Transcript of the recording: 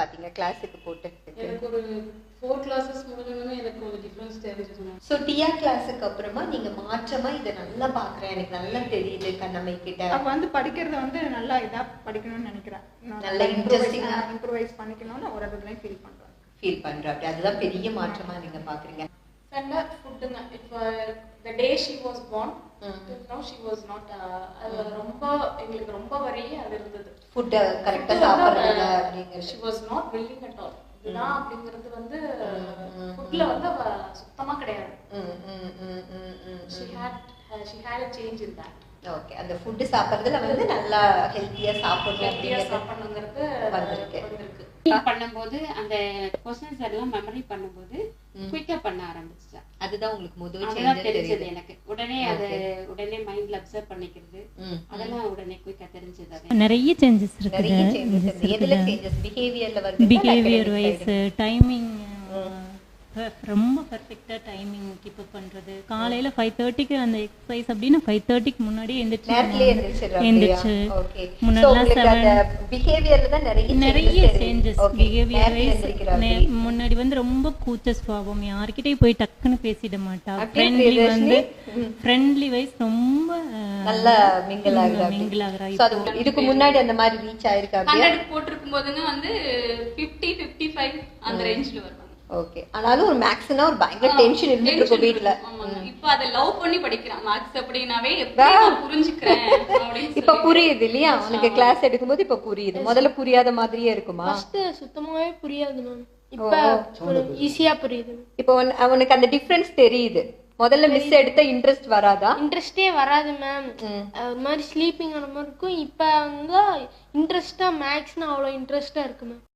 பாத்தீங்க கிளாஸுக்கு போட்டு? எனக்கு ஒரு 4 classes முடிஞ்சோனே எனக்கு ஒரு டிஃபரன்ஸ் தெரிஞ்சது. ஸோ டியா கிளாஸுக்கு அப்புறமா நீங்க மாற்றமா இதை நல்லா பாக்குறேன், எனக்கு நல்லா தெரியுது கண்ணம்மை கிட்ட. அப்ப வந்து படிக்கிறது வந்து நல்லா இதா படிக்கணும்னு நினைக்கிறேன். நல்லா இன்ட்ரெஸ்டிங்கா இம்ப்ரூவைஸ் பண்ணிக்கணும்னு ஒரு இடத்துலயும் ஃபீல் பண்றேன். அப்படி அதுதான் பெரிய மாற்றமா நீங்க பாக்குறீங்க. Sanda food the day she was born till now she was not ரொம்ப எங்களுக்கு ரொம்ப வரி அது இருந்தது. ஃபுட் கரெக்ட்டா சாப்பிடுறதுல அப்படிங்க. she was not willing at all. இதுதான் அப்படிங்கிறது வந்து ஃபுட்ல வந்து அவ சுத்தமா கிடையாது. she had a change in that. Okay, அந்த ஃபுட் சாப்பிடுறதுல வந்து நல்லா ஹெல்த்தியா சாப்பிடணுங்கிறது வந்திருக்கு. பண்ணும்போது அந்த क्वेश्चंस எல்லாம் மெமரி பண்ணும்போது குயிக்கா பண்ண ஆரம்பிச்சா. அதுதான் உங்களுக்கு முதல் சேஞ்ச் தெரிஞ்சது எனக்கு. உடனே மைண்ட்ல அப்சர்வ் பண்ணிக்கிறது அதெல்லாம் உடனே குயிக்கா தெரிஞ்சது. நிறைய சேஞ்சஸ் இருக்கு. எதுல சேஞ்சஸ்? பிஹேவியர்ல வருது. பிஹேவியர் வைஸ் டைமிங் ரொம்ப பர்ஃபெக்டா டைமிங் கீப் அப் பண்றது. காலையில 5:30க்கு அந்த எக்ஸசைஸ் அப்படினா 5:30க்கு முன்னாடியே எந்திரிச்சு முன்னாடிலாம் பிஹேவியர்ல தான் நிறைய சேஞ்சஸ். பிஹேவியர் வைஸ் முன்னாடி வந்து ரொம்ப கூச்ச சுபாவம், யார்கிட்டயும் போய் டக்குன்னு பேசிட மாட்டா. ஃப்ரெண்ட்லி வைஸ் ரொம்ப நல்லா மிங்கிள் ஆகுறா. இதுக்கு முன்னாடி அந்த மாதிரி ரீச் ஆயிருக்கா? 100 போட்டுருக்கும் போதுங்க வந்து 50-55 அந்த ரேஞ்ச்ல வரும். ஓகே, ஆனாலும் ஒரு மேக்ஸ்னா ஒரு பயங்கர டென்ஷன் இருந்துட்டு இருக்கு வீட்ல. இப்போ அத லவ் பண்ணி படிக்கிறான். மேக்ஸ் அப்படினாவே எப்படி நான் புரிஞ்சுக்கிறேன் அப்படினு இப்ப புரியுது இல்லையா? உனக்கு கிளாஸ் எடுக்கும்போது இப்ப புரியுது. முதல்ல புரியாத மாதிரியே இருக்குமா? ஃபர்ஸ்ட் சுத்தமாவே புரியாது மேம். இப்ப ஈஸியா புரியுது. இப்போ அவனுக்கு அந்த டிஃபரன்ஸ் தெரியுது. முதல்ல மிஸ் எடுத்த இன்ட்ரெஸ்ட் வராதா? இன்ட்ரெஸ்டே வராது மேம். ஒரு மாதிரி ஸ்லீப்பிங் ஆன மாதிரி இருக்கும். இப்ப வந்து இன்ட்ரெஸ்டா மேக்ஸ்னா அவ்வளவு இன்ட்ரெஸ்டா இருக்கு மேம்.